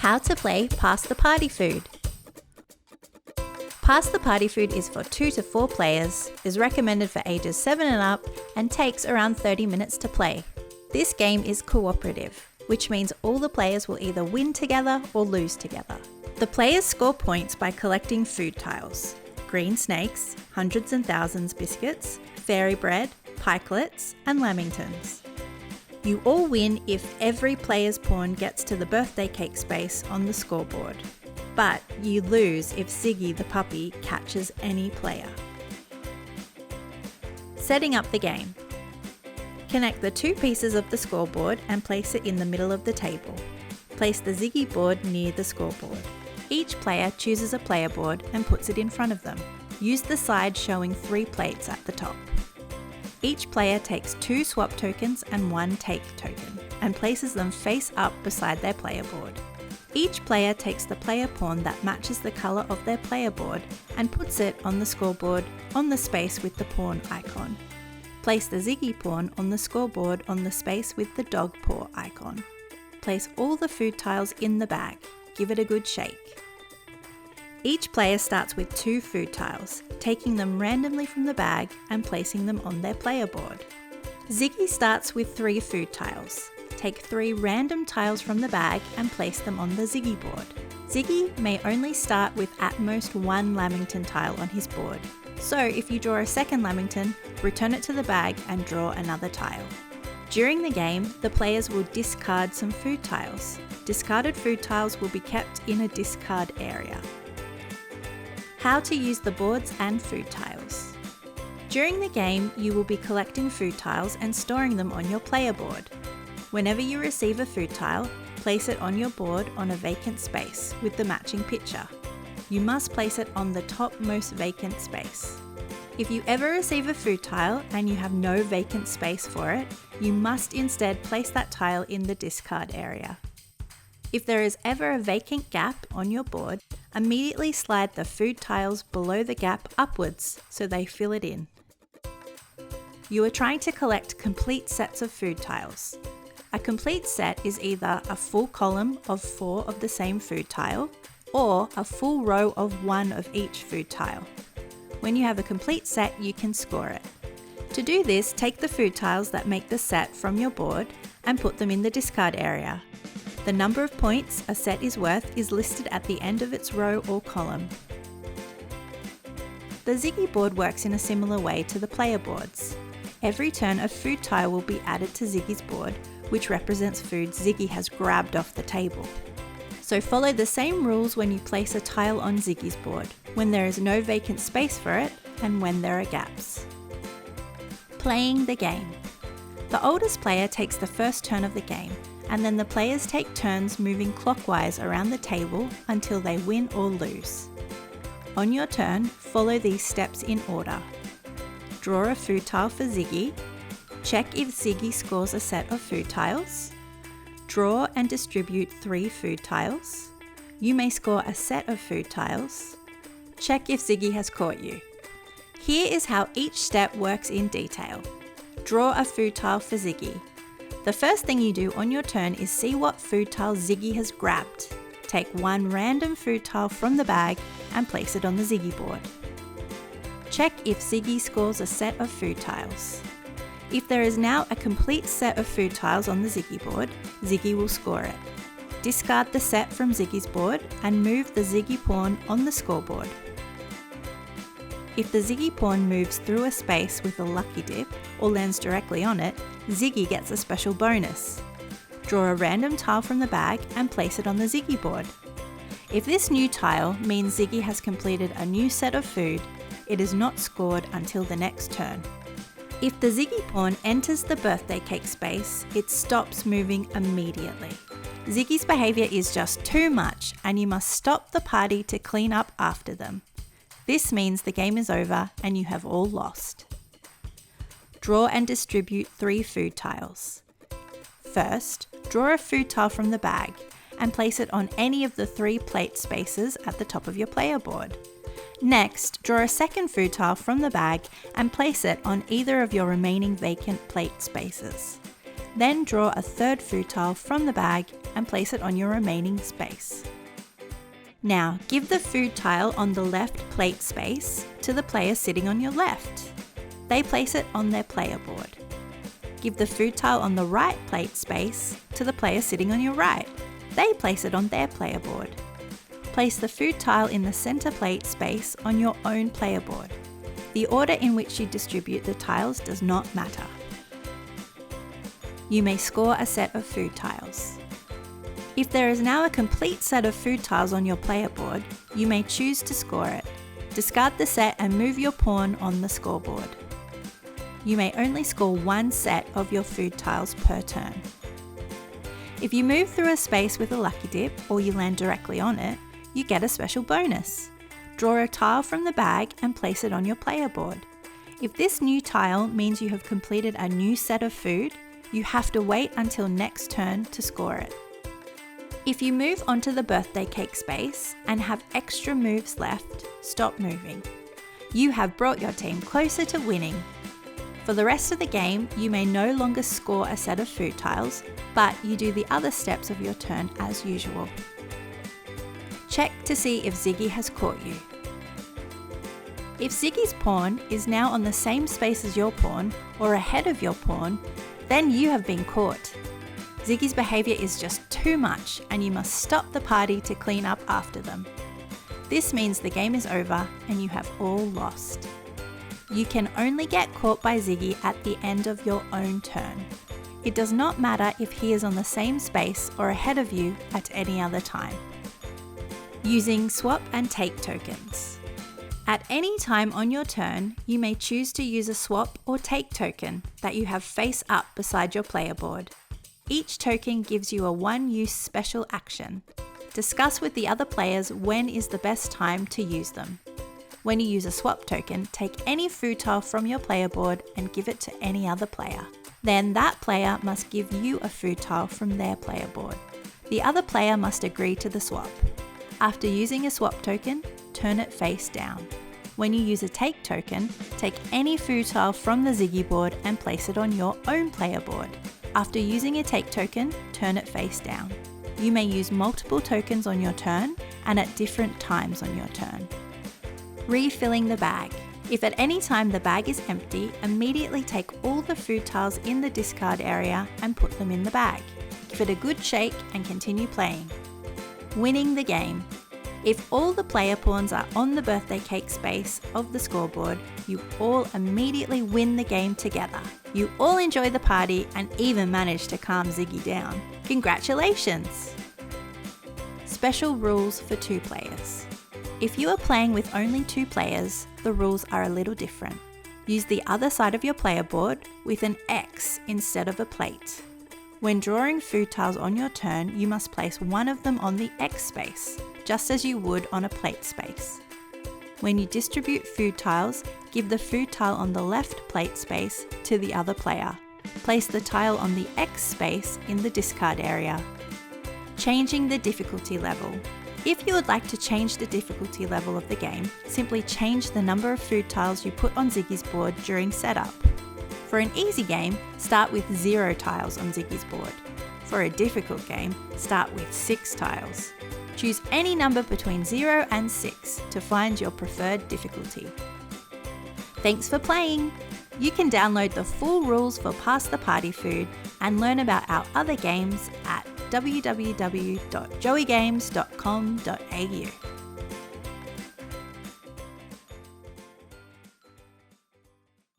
How to play Pass the Party Food. Pass the Party Food is for 2 to 4 players, is recommended for ages 7 and up, and takes around 30 minutes to play. This game is cooperative, which means all the players will either win together or lose together. The players score points by collecting food tiles: green snakes, hundreds and thousands biscuits, fairy bread, pikelets, and lamingtons. You all win if every player's pawn gets to the birthday cake space on the scoreboard, but you lose if Ziggy the puppy catches any player. Setting up the game. Connect the 2 pieces of the scoreboard and place it in the middle of the table. Place the Ziggy board near the scoreboard. Each player chooses a player board and puts it in front of them. Use the side showing 3 plates at the top. Each player takes 2 swap tokens and 1 take token and places them face up beside their player board. Each player takes the player pawn that matches the colour of their player board and puts it on the scoreboard on the space with the pawn icon. Place the Ziggy pawn on the scoreboard on the space with the dog paw icon. Place all the food tiles in the bag. Give it a good shake. Each player starts with 2 food tiles, taking them randomly from the bag and placing them on their player board. Ziggy starts with 3 food tiles. Take 3 random tiles from the bag and place them on the Ziggy board. Ziggy may only start with at most 1 lamington tile on his board, so if you draw a second lamington, return it to the bag and draw another tile. During the game, the players will discard some food tiles. Discarded food tiles will be kept in a discard area. How to use the boards and food tiles. During the game, you will be collecting food tiles and storing them on your player board. Whenever you receive a food tile, place it on your board on a vacant space with the matching picture. You must place it on the topmost vacant space. If you ever receive a food tile and you have no vacant space for it, you must instead place that tile in the discard area. If there is ever a vacant gap on your board, immediately slide the food tiles below the gap upwards so they fill it in. You are trying to collect complete sets of food tiles. A complete set is either a full column of 4 of the same food tile or a full row of 1 of each food tile. When you have a complete set, you can score it. To do this, take the food tiles that make the set from your board and put them in the discard area. The number of points a set is worth is listed at the end of its row or column. The Ziggy board works in a similar way to the player boards. Every turn a food tile will be added to Ziggy's board, which represents food Ziggy has grabbed off the table. So follow the same rules when you place a tile on Ziggy's board, when there is no vacant space for it and when there are gaps. Playing the game. The oldest player takes the first turn of the game, and then the players take turns moving clockwise around the table until they win or lose. On your turn, follow these steps in order. Draw a food tile for Ziggy. Check if Ziggy scores a set of food tiles. Draw and distribute 3 food tiles. You may score a set of food tiles. Check if Ziggy has caught you. Here is how each step works in detail. Draw a food tile for Ziggy. The first thing you do on your turn is see what food tile Ziggy has grabbed. Take 1 random food tile from the bag and place it on the Ziggy board. Check if Ziggy scores a set of food tiles. If there is now a complete set of food tiles on the Ziggy board, Ziggy will score it. Discard the set from Ziggy's board and move the Ziggy pawn on the scoreboard. If the Ziggy pawn moves through a space with a lucky dip or lands directly on it, Ziggy gets a special bonus. Draw a random tile from the bag and place it on the Ziggy board. If this new tile means Ziggy has completed a new set of food, it is not scored until the next turn. If the Ziggy pawn enters the birthday cake space, it stops moving immediately. Ziggy's behaviour is just too much and you must stop the party to clean up after them. This means the game is over and you have all lost. Draw and distribute 3 food tiles. First, draw a food tile from the bag and place it on any of the 3 plate spaces at the top of your player board. Next, draw a second food tile from the bag and place it on either of your remaining vacant plate spaces. Then draw a third food tile from the bag and place it on your remaining space. Now, give the food tile on the left plate space to the player sitting on your left. They place it on their player board. Give the food tile on the right plate space to the player sitting on your right. They place it on their player board. Place the food tile in the center plate space on your own player board. The order in which you distribute the tiles does not matter. You may score a set of food tiles. If there is now a complete set of food tiles on your player board, you may choose to score it. Discard the set and move your pawn on the scoreboard. You may only score one set of your food tiles per turn. If you move through a space with a lucky dip or you land directly on it, you get a special bonus. Draw a tile from the bag and place it on your player board. If this new tile means you have completed a new set of food, you have to wait until next turn to score it. If you move onto the birthday cake space and have extra moves left, stop moving. You have brought your team closer to winning. For the rest of the game, you may no longer score a set of food tiles, but you do the other steps of your turn as usual. Check to see if Ziggy has caught you. If Ziggy's pawn is now on the same space as your pawn or ahead of your pawn, then you have been caught. Ziggy's behaviour is just too much and you must stop the party to clean up after them. This means the game is over and you have all lost. You can only get caught by Ziggy at the end of your own turn. It does not matter if he is on the same space or ahead of you at any other time. Using swap and take tokens. At any time on your turn, you may choose to use a swap or take token that you have face up beside your player board. Each token gives you a one-use special action. Discuss with the other players when is the best time to use them. When you use a swap token, take any food tile from your player board and give it to any other player. Then that player must give you a food tile from their player board. The other player must agree to the swap. After using a swap token, turn it face down. When you use a take token, take any food tile from the Ziggy board and place it on your own player board. After using a take token, turn it face down. You may use multiple tokens on your turn and at different times on your turn. Refilling the bag. If at any time the bag is empty, immediately take all the food tiles in the discard area and put them in the bag. Give it a good shake and continue playing. Winning the game. If all the player pawns are on the birthday cake space of the scoreboard, you all immediately win the game together. You all enjoy the party and even manage to calm Ziggy down. Congratulations! Special rules for 2 players. If you are playing with only 2 players, the rules are a little different. Use the other side of your player board with an X instead of a plate. When drawing food tiles on your turn, you must place one of them on the X space, just as you would on a plate space. When you distribute food tiles, give the food tile on the left plate space to the other player. Place the tile on the X space in the discard area. Changing the difficulty level. If you would like to change the difficulty level of the game, simply change the number of food tiles you put on Ziggy's board during setup. For an easy game, start with 0 tiles on Ziggy's board. For a difficult game, start with 6 tiles. Choose any number between 0 and 6 to find your preferred difficulty. Thanks for playing! You can download the full rules for Pass the Party Food and learn about our other games at www.joeygames.com.au.